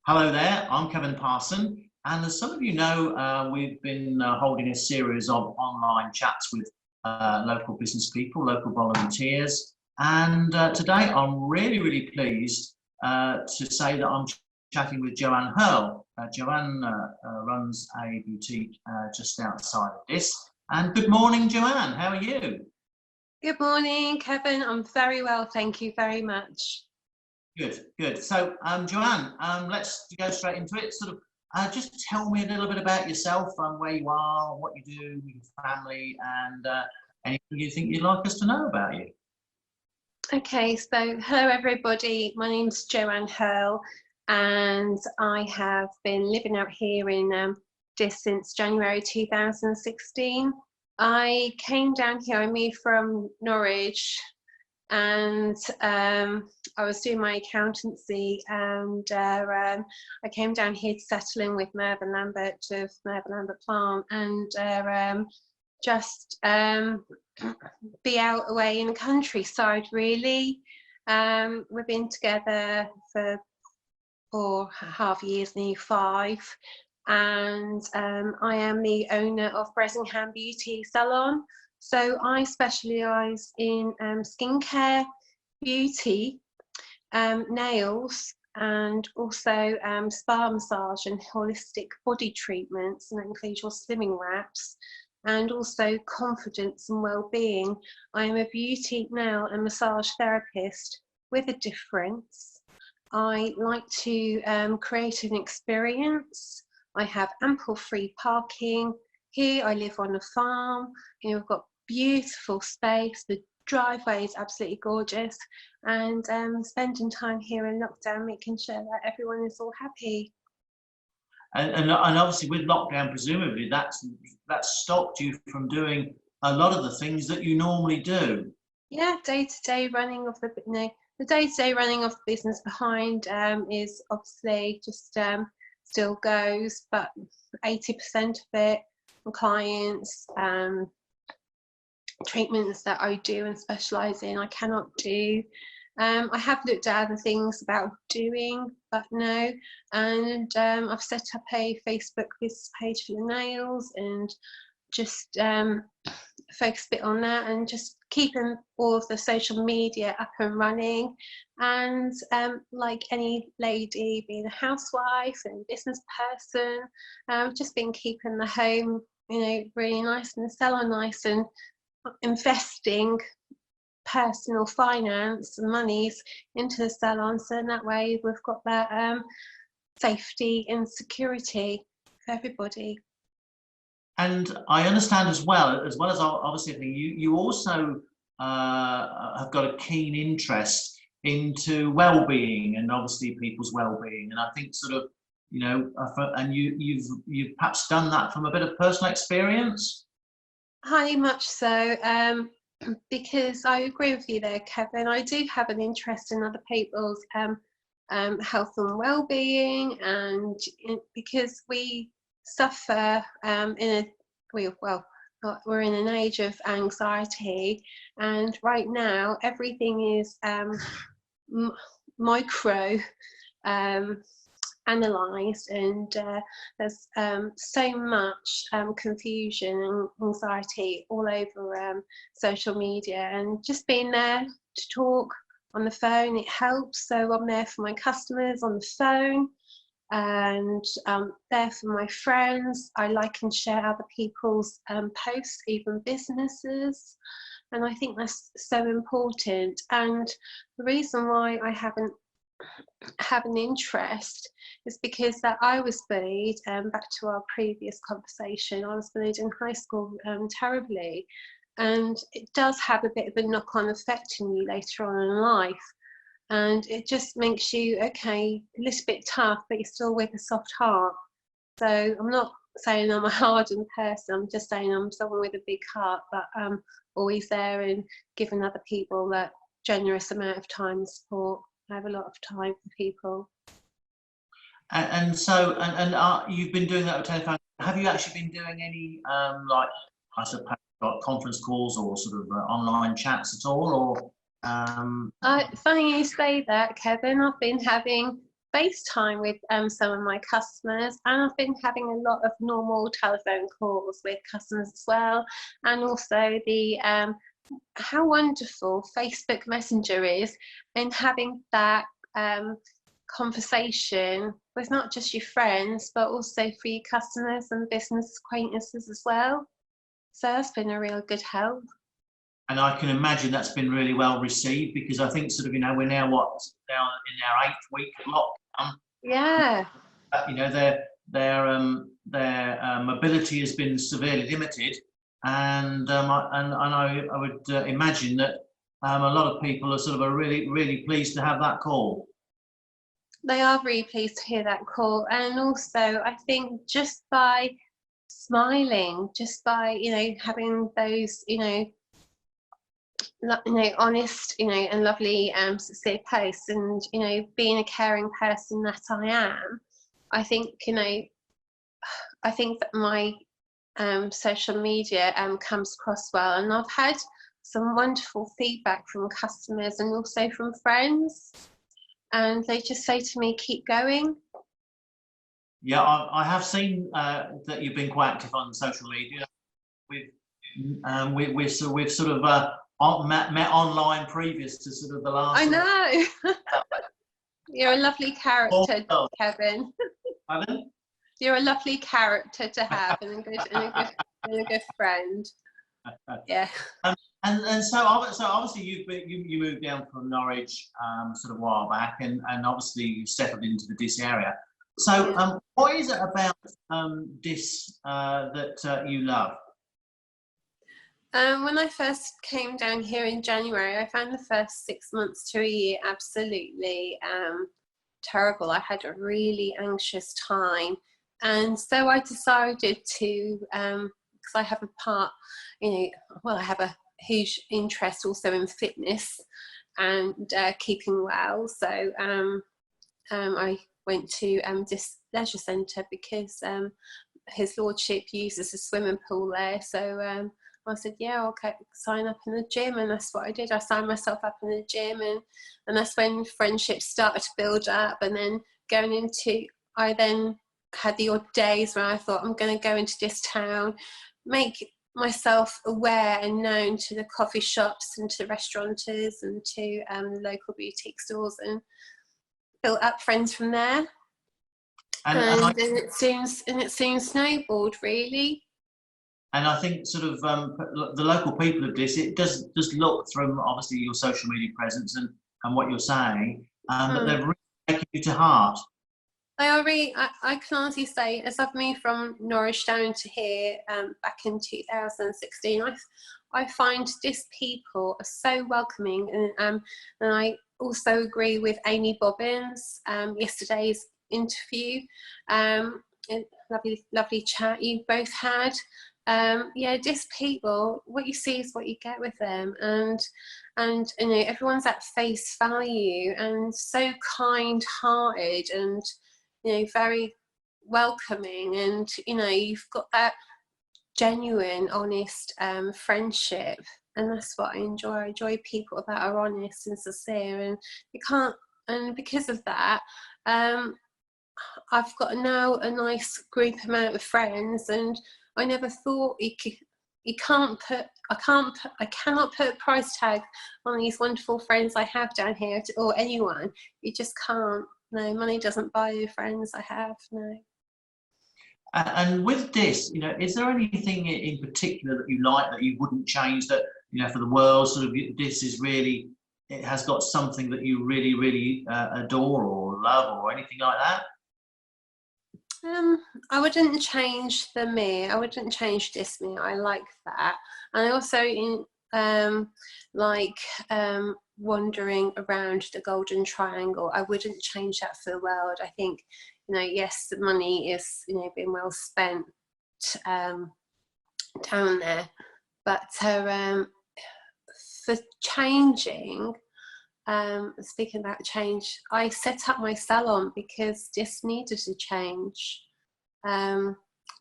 Hello there, I'm Kevin Parson, and as some of you know, we've been holding a series of online chats with local business people, local volunteers, and today I'm really pleased to say that I'm chatting with Joanne Hurl. Joanne runs a boutique just outside of this. And good morning, Joanne, how are you? Good morning, Kevin. I'm very well, thank you very much. Good. So, Joanne, let's go straight into it. Just tell me a little bit about yourself and where you are, what you do with your family, and anything you think you'd like us to know about you. Okay, so hello everybody. My name's Joanne Hurl, and I have been living out here in Diss since January 2016. I came down here. I moved from Norwich, and I was doing my accountancy, and I came down here to settle in with Mervyn Lambert of Mervyn Lambert Plant, and just be out away in the countryside really. We've been together for 4.5 years, nearly 5, and I am the owner of Bresingham Beauty Salon. So I specialise in skincare, beauty, nails, and also spa massage and holistic body treatments, and that includes your slimming wraps, and also confidence and well-being. I am a beauty, nail and massage therapist with a difference. I like to create an experience. I have ample free parking. Here I live on a farm. We've got beautiful space. The driveway is absolutely gorgeous, and spending time here in lockdown, making sure that everyone is all happy. And obviously with lockdown, presumably that's stopped you from doing a lot of the things that you normally do. Yeah, day-to-day running of the day-to-day running of the business behind is obviously just still goes, but 80% of it, clients, treatments that I do and specialise in, I cannot do. I have looked at other things about doing, but no. And I've set up a Facebook business page for the nails, and just focus a bit on that, and just keeping all of the social media up and running. And like any lady, being a housewife and business person, just been keeping the home, really nice and the salon nice, and investing personal finance and monies into the salon, so in that way we've got that safety and security for everybody. And I understand as well as obviously you also have got a keen interest into well-being and obviously people's well-being, and I think and you've perhaps done that from a bit of personal experience. Highly much so, because I agree with you there, Kevin. I do have an interest in other people's health and well-being, and because we suffer we're in an age of anxiety, and right now everything is micro analysed, and there's so much confusion and anxiety all over social media, and just being there to talk on the phone, it helps. So I'm there for my customers on the phone, and there for my friends. I like and share other people's posts, even businesses, and I think that's so important. And the reason why I haven't have an interest is because that I was bullied, back to our previous conversation, I was bullied in high school terribly, and it does have a bit of a knock-on effect on you later on in life, and it just makes you, okay, a little bit tough, but you're still with a soft heart. So I'm not saying I'm a hardened person, I'm just saying I'm someone with a big heart, but I'm always there and giving other people that generous amount of time and support. I have a lot of time for people. And you've been doing that with telephone. Have you actually been doing any like, I suppose, like conference calls or sort of online chats at all, or? Funny you say that, Kevin. I've been having FaceTime with some of my customers, and I've been having a lot of normal telephone calls with customers as well, and also the how wonderful Facebook Messenger is, and having that conversation with not just your friends but also for your customers and business acquaintances as well. So that's been a real good help. And I can imagine that's been really well received, because I think sort of, we're now in our 8th week of lockdown. Yeah. Their mobility has been severely limited, and I would imagine that a lot of people are really pleased to have that call. They are really pleased to hear that call, and also I think just by smiling, just by having those honest and lovely sincere posts, and being a caring person that I am, I think that my social media comes across well, and I've had some wonderful feedback from customers and also from friends, and they just say to me, keep going. Yeah, I have seen that you've been quite active on social media. We've sort of met online previous to sort of the last. I know. You're a lovely character, Kevin. Pardon? You're a lovely character to have, and a good friend. Yeah. And so obviously you moved down from Norwich sort of a while back, and obviously you settled into the Diss area. So what is it about Diss that you love? When I first came down here in January, I found the first 6 months to a year absolutely terrible. I had a really anxious time, and so I decided to, because I have I have a huge interest also in fitness and keeping well. So I went to Diss Leisure Centre, because His Lordship uses a swimming pool there. So I said, yeah, okay, sign up in the gym, and that's what I did. I signed myself up in the gym, and that's when friendships started to build up. And then I then had the odd days where I thought, I'm going to go into this town, make myself aware and known to the coffee shops and to restaurateurs and to local boutique stores, and built up friends from there. And it soon snowballed, really. And I think sort of the local people of Diss, it does look from obviously your social media presence and what you're saying, but they're really taking you to heart. They are really, I can honestly say, as I've moved from Norwich down to here back in 2016, I find Diss people are so welcoming, and I also agree with Amy Bobbins, yesterday's interview. Lovely chat you both had. Diss people, what you see is what you get with them, and everyone's at face value and so kind-hearted and very welcoming, and you've got that genuine, honest friendship, and that's what I enjoy. I enjoy people that are honest and sincere, and because of that, I've got now a nice group amount of friends, and I never thought I cannot put a price tag on these wonderful friends I have down here, or anyone. You just can't. No, money doesn't buy you friends I have, no. And with Diss, is there anything in particular that you like that you wouldn't change, that, for the world, sort of Diss is really, it has got something that you really, really adore or love or anything like that? I wouldn't change the me. I wouldn't change Diss me. I like that. And I also like wandering around the Golden Triangle. I wouldn't change that for the world. I think, yes, the money is, being well spent down there. But for changing, speaking about change, I set up my salon because Diss needed to change.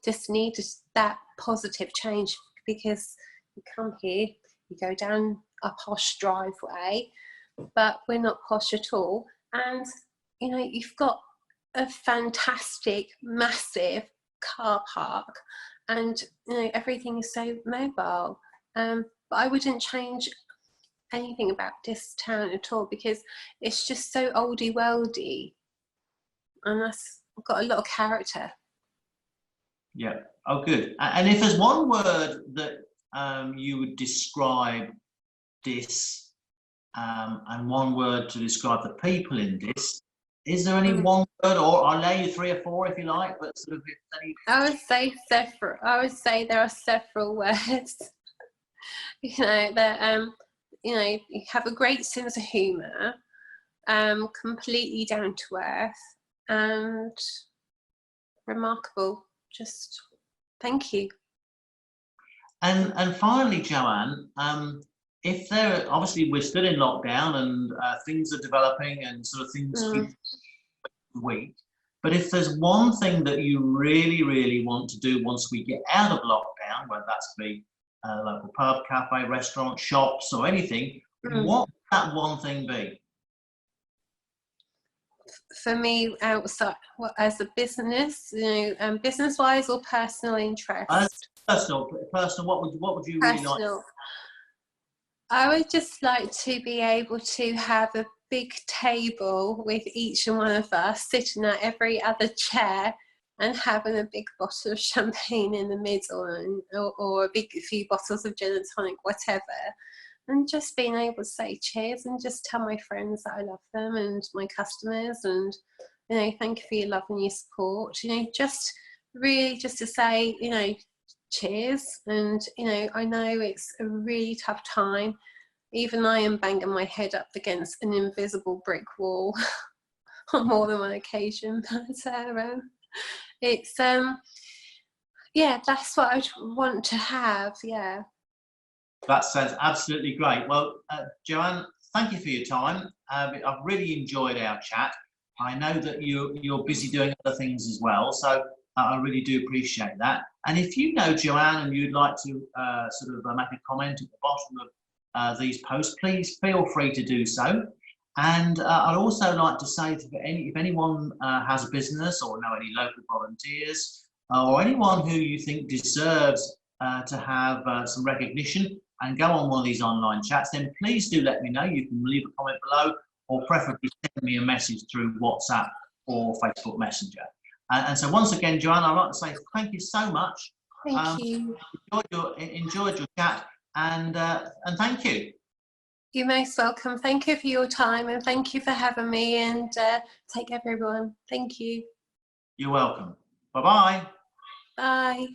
Diss needed that positive change, because you come here, you go down a posh driveway, but we're not posh at all, and you've got a fantastic, massive car park, and everything is so mobile. But I wouldn't change anything about this town at all, because it's just so oldie worldy, and that's got a lot of character. Yeah. Oh, good. And if there's one word that you would describe this, and one word to describe the people in this, is there any one word, or I'll allow you 3 or 4 if you like, but sort of if any... I would say several. I would say there are several words. That you have a great sense of humour, completely down to earth, and remarkable. Just thank you. And finally, Joanne, if there, obviously we're still in lockdown and things are developing and sort of things week, but if there's one thing that you really, really want to do once we get out of lockdown, whether that's be a local pub, cafe, restaurant, shops, or anything, what would that one thing be? For me, outside, as a business, business-wise or personal interest? Personal. What would you really like? I would just like to be able to have a big table with each one of us sitting at every other chair and having a big bottle of champagne in the middle, or a few bottles of gin and tonic, whatever, and just being able to say cheers and just tell my friends that I love them, and my customers, and thank you for your love and your support. Just really just to say cheers. And I know it's a really tough time. Even I am banging my head up against an invisible brick wall on more than one occasion, but it's yeah, that's what I'd want to have. Yeah, that sounds absolutely great. Well, Joanne, thank you for your time. I've really enjoyed our chat. I know that you're busy doing other things as well, so I really do appreciate that. And if you know Joanne and you'd like to sort of make a comment at the bottom of these posts, please feel free to do so. And I'd also like to say, if anyone has a business or know any local volunteers or anyone who you think deserves to have some recognition and go on one of these online chats, then please do let me know. You can leave a comment below, or preferably send me a message through WhatsApp or Facebook Messenger. And so once again, Joanne, I'd like to say thank you so much. Thank you. Enjoyed your chat, and thank you. You're most welcome. Thank you for your time, and thank you for having me, and take everyone. Thank you. You're welcome. Bye-bye. Bye.